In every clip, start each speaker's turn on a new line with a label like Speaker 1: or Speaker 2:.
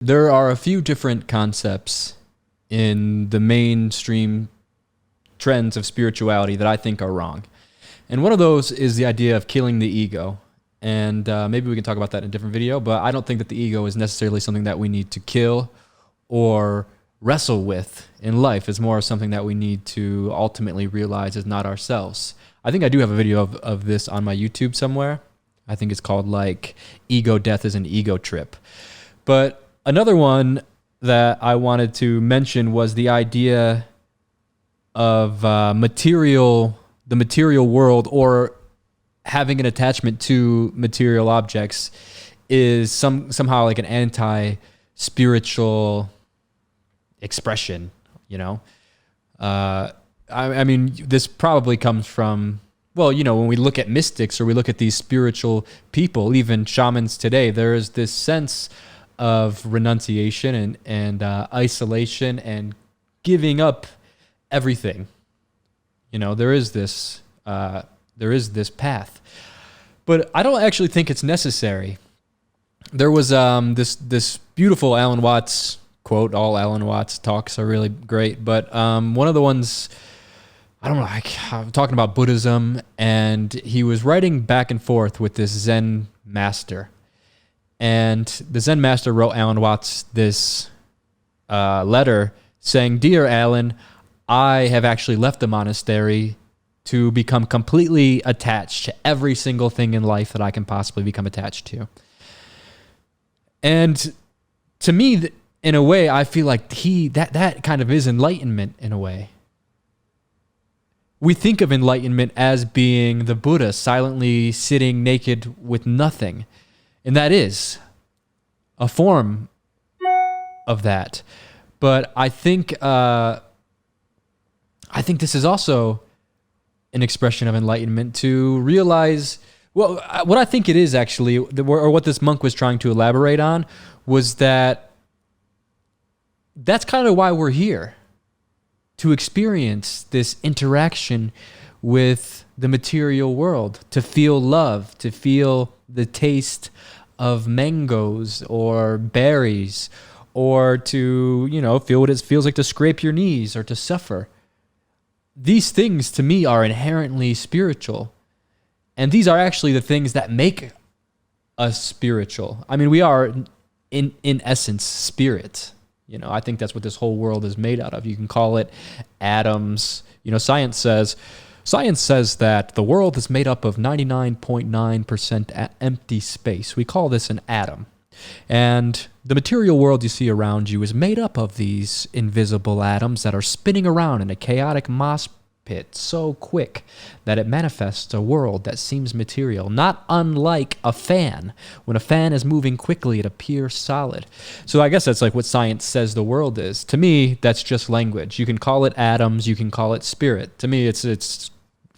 Speaker 1: There are a few different concepts in the mainstream trends of spirituality that I think are wrong. And one of those is the idea of killing the ego. And maybe we can talk about that in a different video, but I don't think that the ego is necessarily something that we need to kill or wrestle with in life. It's more something that we need to ultimately realize is not ourselves. I think I do have a video of this on my YouTube somewhere. I think it's called like Ego Death is an Ego Trip. But another one that I wanted to mention was the idea of the material world, or having an attachment to material objects is somehow like an anti-spiritual expression, you know? I mean, this probably comes from, well, you know, when we look at mystics or we look at these spiritual people, even shamans today, there is this sense of renunciation and isolation and giving up everything. You know, there is this path, but I don't actually think it's necessary. There was this beautiful Alan Watts quote. All Alan Watts talks are really great, but one of the ones, I don't know, I'm talking about Buddhism, and he was writing back and forth with this Zen master. And the Zen master wrote Alan Watts this letter saying, "Dear Alan, I have actually left the monastery to become completely attached to every single thing in life that I can possibly become attached to." And to me, in a way, I feel like that kind of is enlightenment in a way. We think of enlightenment as being the Buddha silently sitting naked with nothing. And that is a form of that. But I think this is also an expression of enlightenment, to realize, well, what I think it is actually, or what this monk was trying to elaborate on, was that that's kind of why we're here, to experience this interaction with the material world, to feel love, to feel the taste of mangoes or berries, or to, you know, feel what it feels like to scrape your knees or to suffer. These things to me are inherently spiritual. And these are actually the things that make us spiritual. I mean, we are in essence spirit. You know, I think that's what this whole world is made out of. You can call it atoms. You know, science says that the world is made up of 99.9% empty space. We call this an atom. And the material world you see around you is made up of these invisible atoms that are spinning around in a chaotic mosh pit so quick that it manifests a world that seems material, not unlike a fan. When a fan is moving quickly, it appears solid. So I guess that's like what science says the world is. To me, that's just language. You can call it atoms, you can call it spirit. To me, it's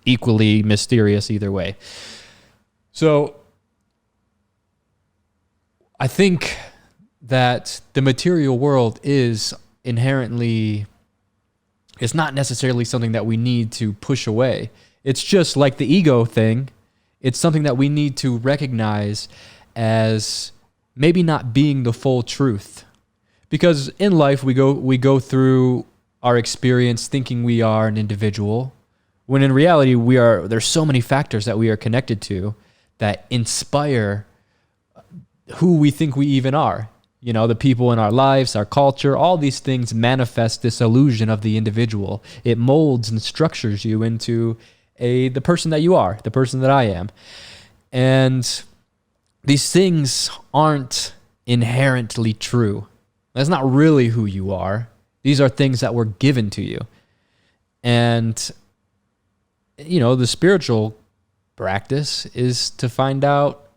Speaker 1: equally mysterious either way. So I think that the material world is inherently, it's not necessarily something that we need to push away. It's just like the ego thing. It's something that we need to recognize as maybe not being the full truth. Because in life, we go through our experience thinking we are an individual, when in reality, there's so many factors that we are connected to that inspire who we think we even are. You know, the people in our lives, our culture, all these things manifest this illusion of the individual. It molds and structures you into the person that you are, the person that I am. And these things aren't inherently true. That's not really who you are. These are things that were given to you. And, you know, the spiritual practice is to find out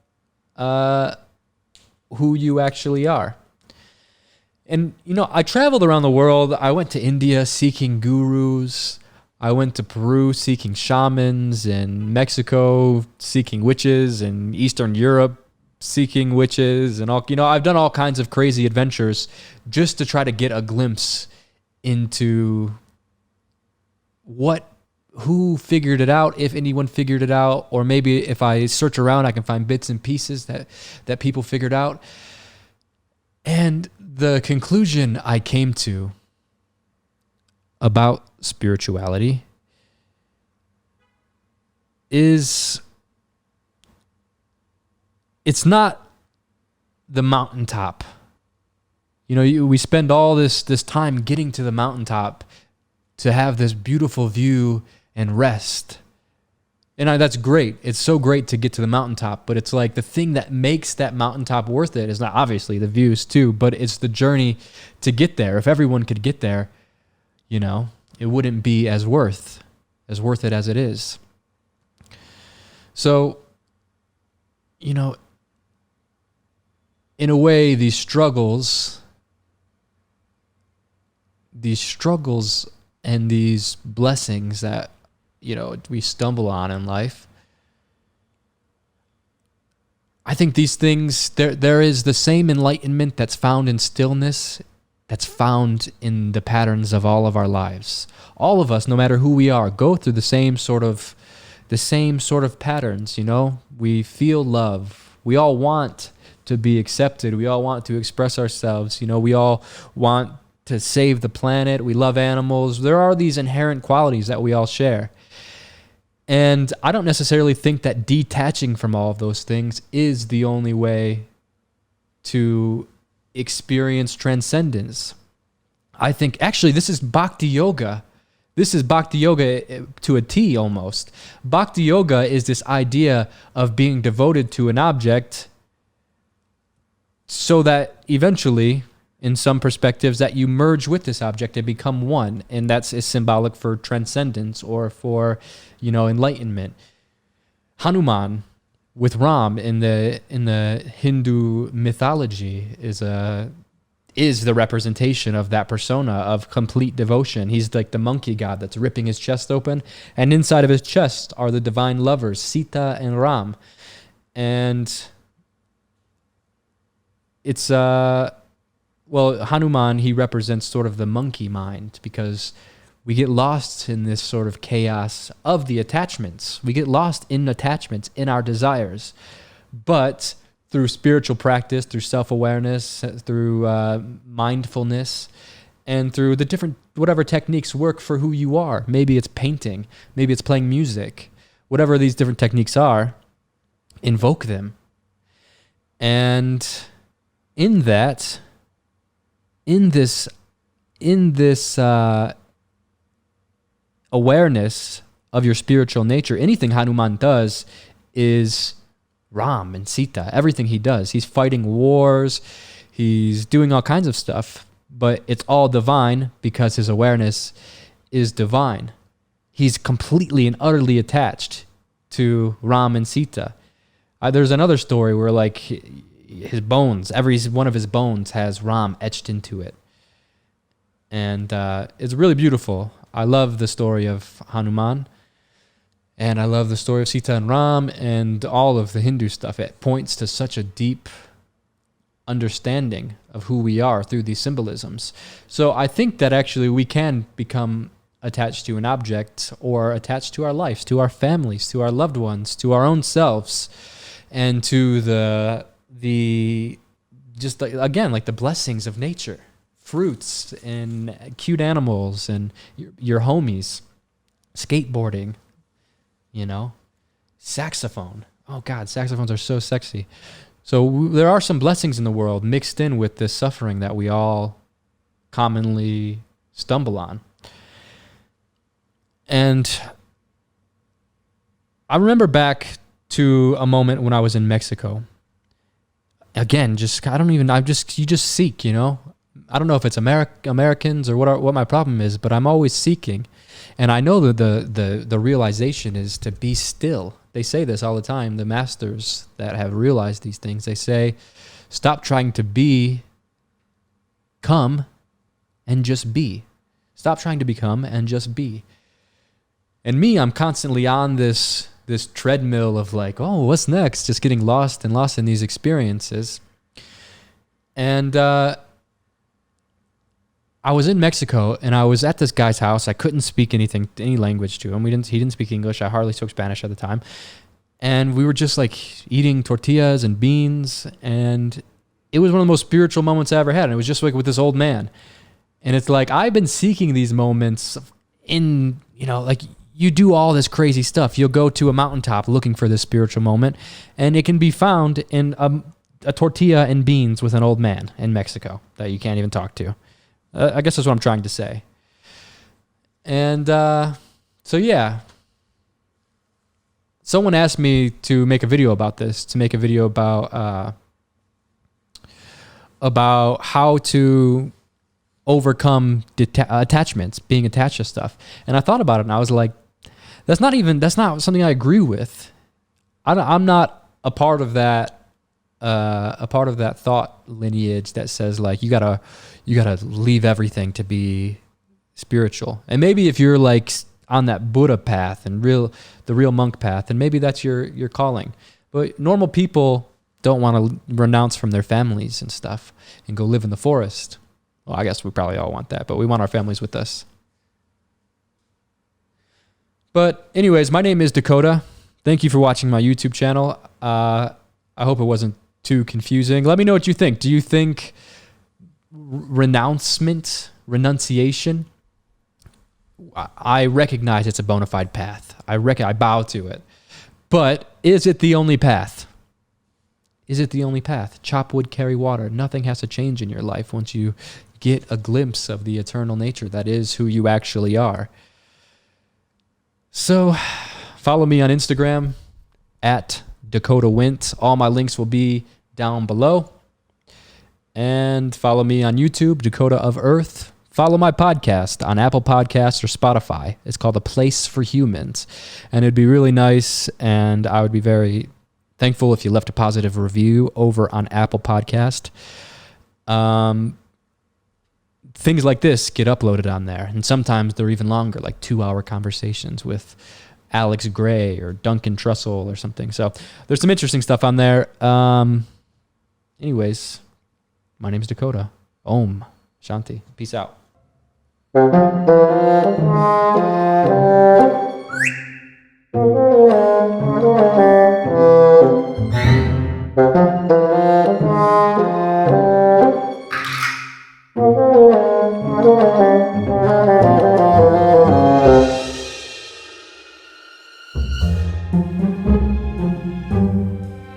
Speaker 1: who you actually are. And, you know, I traveled around the world. I went to India seeking gurus. I went to Peru seeking shamans, and Mexico seeking witches, and Eastern Europe seeking witches, and all, you know, I've done all kinds of crazy adventures just to try to get a glimpse into who figured it out, if anyone figured it out, or maybe if I search around, I can find bits and pieces that people figured out. And the conclusion I came to about spirituality is it's not the mountaintop. You know, we spend all this time getting to the mountaintop to have this beautiful view and rest. And that's great. It's so great to get to the mountaintop, but it's like the thing that makes that mountaintop worth it is not obviously the views too, but it's the journey to get there. If everyone could get there, you know, it wouldn't be as worth it as it is. So, you know, in a way, these struggles and these blessings that, you know, we stumble on in life, I think these things, there is the same enlightenment that's found in stillness, that's found in the patterns of all of our lives. All of us, no matter who we are, go through the same sort of patterns, you know? We feel love. We all want to be accepted. We all want to express ourselves. You know, we all want to save the planet. We love animals. There are these inherent qualities that we all share. And I don't necessarily think that detaching from all of those things is the only way to experience transcendence. I think actually this is bhakti yoga. This is bhakti yoga to a T almost. Bhakti yoga is this idea of being devoted to an object so that eventually, in some perspectives, that you merge with this object and become one. And that's is symbolic for transcendence or for, you know, enlightenment. Hanuman with Ram in the Hindu mythology is the representation of that persona of complete devotion. He's like the monkey god that's ripping his chest open, and inside of his chest are the divine lovers, Sita and Ram. And it's Hanuman, he represents sort of the monkey mind, because we get lost in this sort of chaos of the attachments. We get lost in attachments, in our desires. But through spiritual practice, through self-awareness, through mindfulness, and through the different, whatever techniques work for who you are. Maybe it's painting, maybe it's playing music. Whatever these different techniques are, invoke them. And in this awareness of your spiritual nature, anything Hanuman does is Ram and Sita. Everything he does, he's fighting wars, he's doing all kinds of stuff, but it's all divine because his awareness is divine. He's completely and utterly attached to Ram and Sita. There's another story where like his bones, every one of his bones has Ram etched into it. And it's really beautiful. I love the story of Hanuman, and I love the story of Sita and Ram, and all of the Hindu stuff. It points to such a deep understanding of who we are through these symbolisms. So I think that actually we can become attached to an object, or attached to our lives, to our families, to our loved ones, to our own selves, and to the just again, like the blessings of nature. Fruits and cute animals and your homies, skateboarding, you know, saxophone. Oh God, saxophones are so sexy. So there are some blessings in the world mixed in with this suffering that we all commonly stumble on. And I remember back to a moment when I was in Mexico. Again, you just seek, you know. I don't know if it's Americans or what my problem is, but I'm always seeking. And I know that the realization is to be still. They say this all the time, the masters that have realized these things. They say, stop trying to come and just be. Stop trying to become and just be. And me, I'm constantly on this treadmill of like, oh, what's next? Just getting lost in these experiences. And I was in Mexico, and I was at this guy's house. I couldn't speak any language to him. He didn't speak English. I hardly spoke Spanish at the time. And we were just like eating tortillas and beans, and it was one of the most spiritual moments I ever had. And it was just like with this old man. And it's like, I've been seeking these moments in, like you do all this crazy stuff. You'll go to a mountaintop looking for this spiritual moment, and it can be found in a tortilla and beans with an old man in Mexico that you can't even talk to. I guess that's what I'm trying to say. And so, yeah. Someone asked me to make a video about this, to make a video about how to overcome attachments, being attached to stuff. And I thought about it, and I was like, that's not something I agree with. I'm not a part of that thought lineage that says like you gotta leave everything to be spiritual. And maybe if you're like on that Buddha path and the real monk path, and maybe that's your calling. But normal people don't want to renounce from their families and stuff and go live in the forest. Well, I guess we probably all want that, but we want our families with us. But anyways, my name is Dakota. Thank you for watching my YouTube channel. I hope it wasn't too confusing. Let me know what you think. Do you think renunciation, I recognize it's a bona fide path. I bow to it. But is it the only path? Is it the only path? Chop wood, carry water. Nothing has to change in your life once you get a glimpse of the eternal nature that is who you actually are. So follow me on Instagram at Dakota Wint. All my links will be down below. And follow me on YouTube, Dakota of Earth. Follow my podcast on Apple Podcasts or Spotify. It's called A Place for Humans. And it'd be really nice, and I would be very thankful if you left a positive review over on Apple Podcast. Things like this get uploaded on there, and sometimes they're even longer, like 2-hour conversations with Alex Gray or Duncan Trussell or something. So there's some interesting stuff on there. Anyways, my name's Dakota. Om Shanti. Peace out.